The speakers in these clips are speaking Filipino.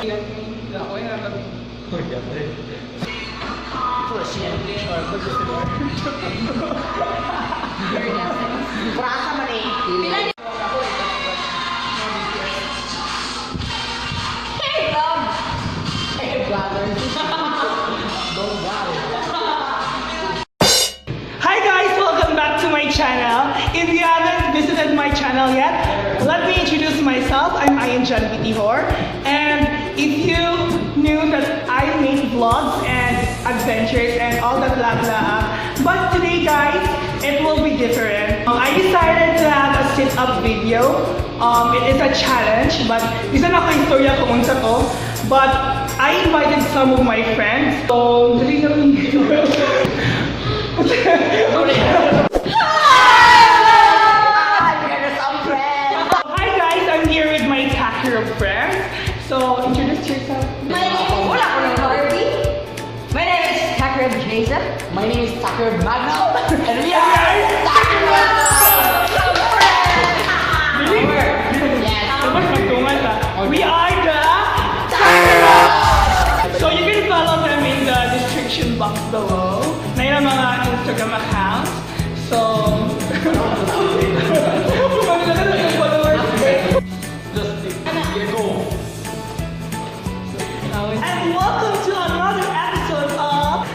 Kurasa man eh. Hey, love! Hey, brother. Don't worry. Hi guys, welcome back to my channel. If you haven't visited my channel yet, let me introduce myself. I'm Ayan John Bitihor. And if you knew that I make vlogs and adventures and all that blah blah, but today guys, it will be different. I decided to have a sit-up video. It is a challenge, but isa na ko istorya ko unsa to. But I invited some of my friends. So, dali na rin. Hi guys, I'm here with my Takiro friends. So, introduce yourself. My name is Takira Jason. My name is Tucker Magno, and we are We are the So you can follow them in the description box below. Na yun ang mga Instagram accounts. So, and welcome to another episode of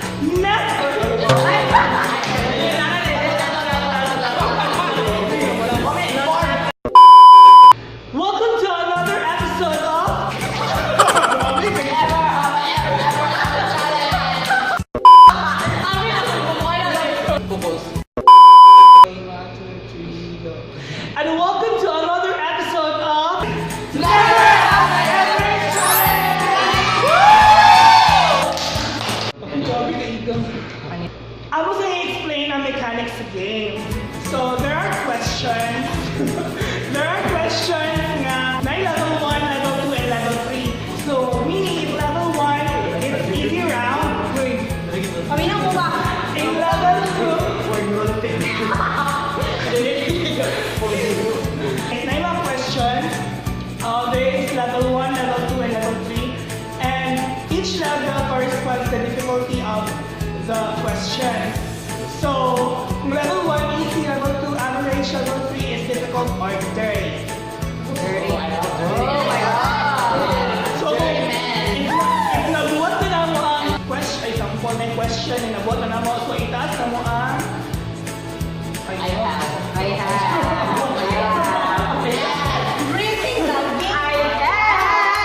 Welcome to another episode of And welcome to another episode of I was going to explain the mechanics of the game. So there are questions. There are questions nga may level 1, level 2, and level 3. So meaning if level 1 it's easy round. Kami na po ba? In level 2, na yung mga questions. There is level 1, level 2, and level 3. And each level corresponds to the difficulty of the questions. So, level 1 easy, level 2 average, level 3 is difficult or dirty. So, if nabuhat na na mo ang question, ay sample na yung question, nabuhat na na mo, so itaas na mo ang I have. Breathing the game. I have.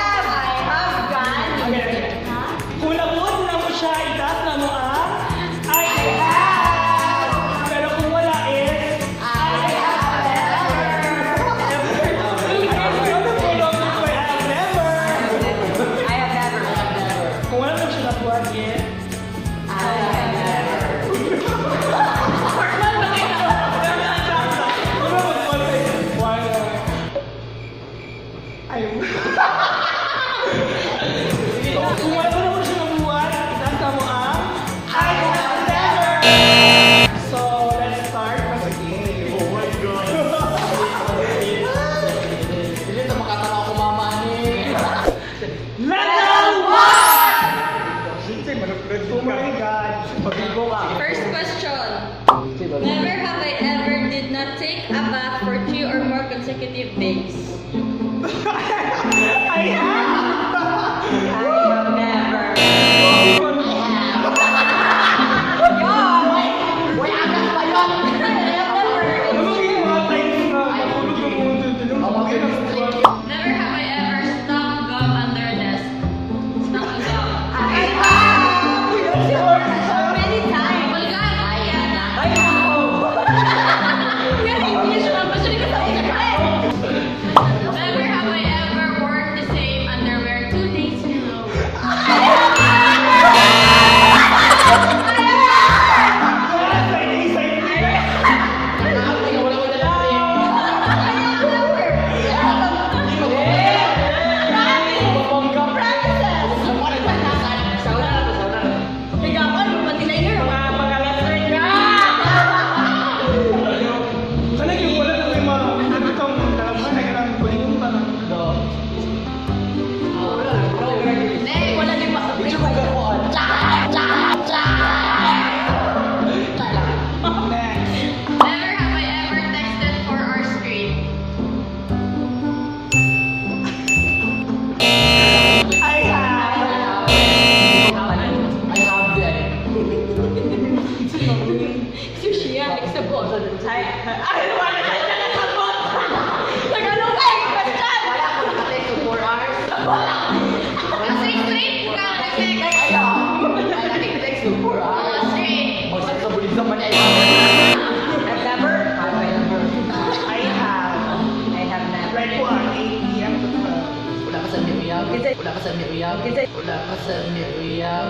1, 8 p.m. to 12. Wala ka sa miyuyab. Wala ka sa miyuyab. Wala ka sa miyuyab.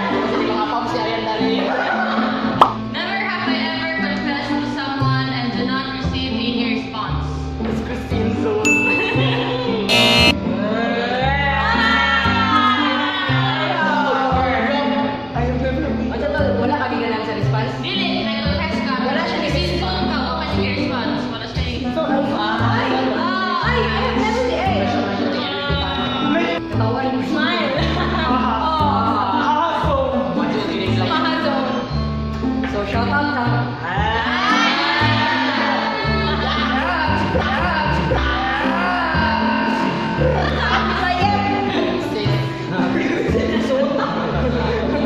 Kasi mga pumps si Arian Dari. Never have I ever confessed to someone and do not receive any response. It's Christine Zone. I have never been. Ano to? Wala ka bigyan sa response? Dili, nag-text ka. Wala siya ni phone ka. Wala siya response. Wala siya So, Ay, I have never Tawa ni Smile. So, shout out ka.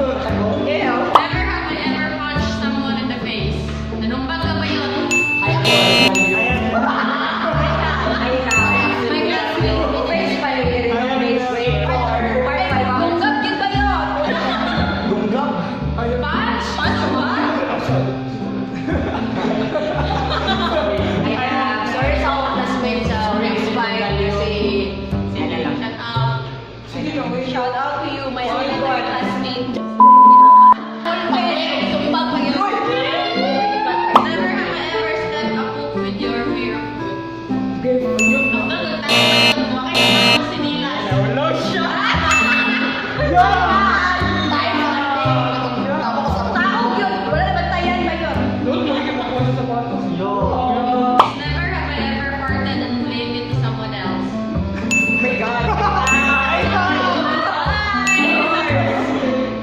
Never have I ever punched someone in the face. Nanumbag ka ba yun? Ay, ako. My classmate. Face pa yun. Bunggap yun ba yun? Punch? Punch ba? Sorry sa ako classmate sa X5 kasi ano lang. Shout out. sige lang, wait. Shout out to you, my elementary classmate. Tumbag pa yun. Never have I ever stepped a poop with your fear of food. Taog yun. Wala naman tayan ba yun? Doon, makikita ko sa sapatos. Never have I ever farted and blamed it to someone else.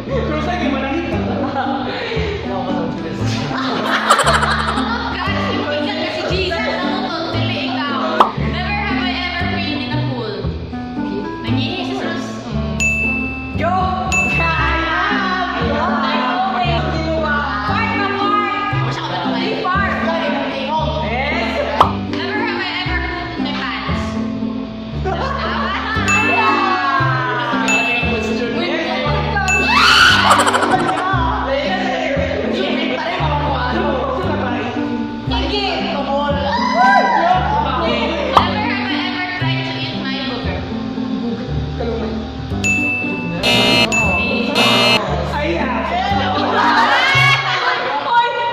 Pero sa akin, manangit ka. God, sipikan ka si Jesus. Ano to? Dili ikaw. Never have I ever peed in a pool. Nag-ihi si Sus. Joke! Fart ba, fart? Masya ka ba naman? Fart! Never have I ever pooped in my pants. Higit! Never have I ever tried to eat my booger. Ay,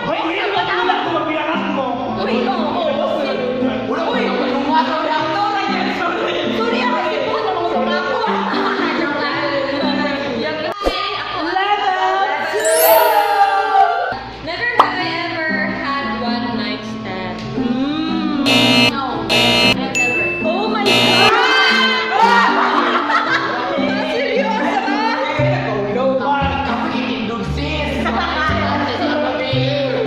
Hoy, hindi ka tulad kung mabilakas mo. Uy, oo. Sorry, ako hindi po naman ako. Never have I ever had one night stand. No, I've never. Oh my God! Seryoso ba?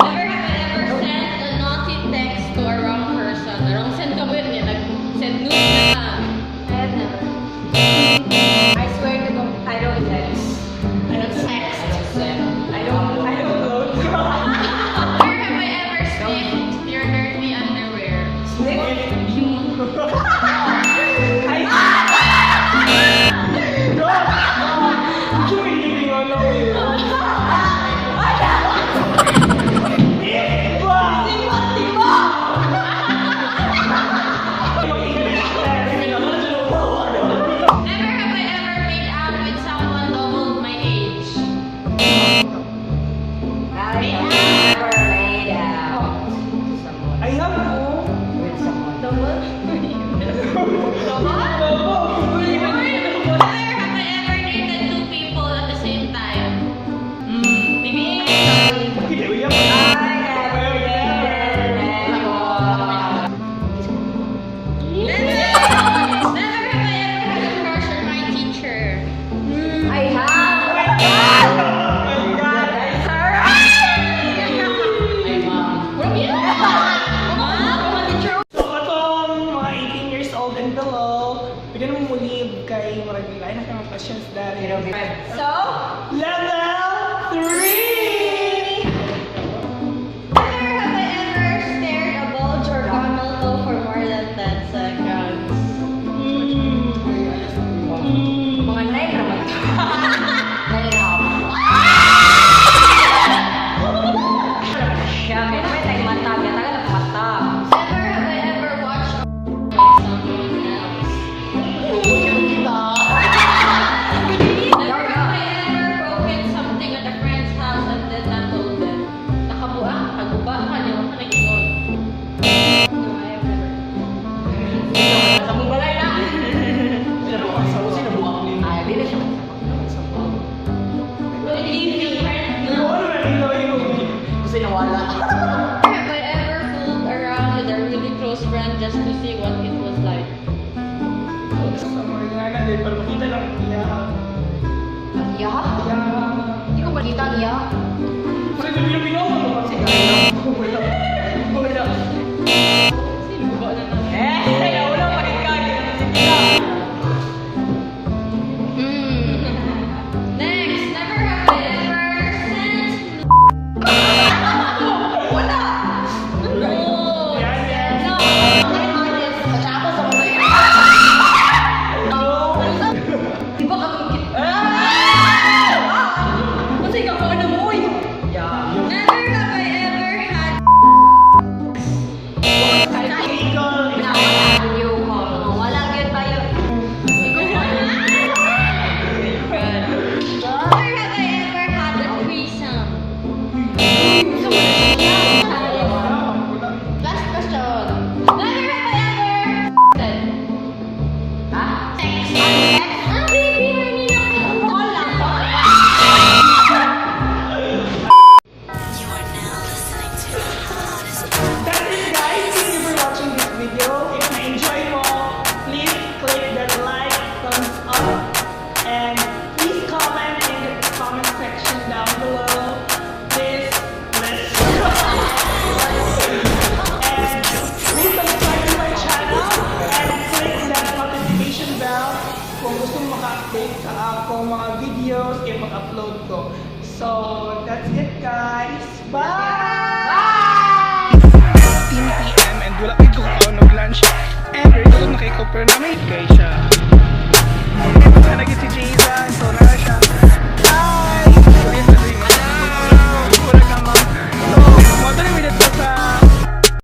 Never have I ever sent a naughty text to a wrong person. The wrong send ka ba yun? Nag-send nude na ka. I have never. I swear to God, I don't text. I don't text. I don't know. Where have I ever sniffed your dirty underwear? Ay! Hindi ko alam eh. Never have I ever made out with someone double my age. I have no. Double? Never have I ever dated two people at the same time. Maybe Hindi ko yan. Never have I ever had a crush on my teacher. I have. So, katong mga 18 years old and below, pwede naman mulib kay marag nila na mga questions dari. So, Level 3! never have I ever stared a bulge or camel toe for more than 10 seconds. Mga 9 naman. 9 and a half. Kasi nawala. Have I ever fooled around with a really close friend just to see what it was like? Sa mga nga na din, para makita lang niya. Iya? Kaya, Hindi ko makita niya. kasi Pilipino mo kasi. Wala. Sino ba na natin? Wala pa rin ka. Next, never have I ever sent. Wala! No. Yan, yan. No. I'm honest. Matapos ako na yun. Di ba kami Kasi ikaw ano mo eh. Yeah. Never have I ever had. Ikaw, Pinakawalan niyo ko. Wala yun tayo. Never have I ever had a threesome. Last question. Never have I ever said. Ha? Sex. Ah, baby, hindi na ako. Call lang. that's it guys. Thank you for watching this video. If na-enjoy mo, please click that like, thumbs up, and please comment in the comment section down below. Please, let's and please subscribe to my channel and click that notification bell kung gusto mo maka-update sa akong mga videos i mag-upload ko. So, that's it guys. Bye! 10 PM and wala kayo kakaon ng lunch. And very good na kayo pero na may kay siya.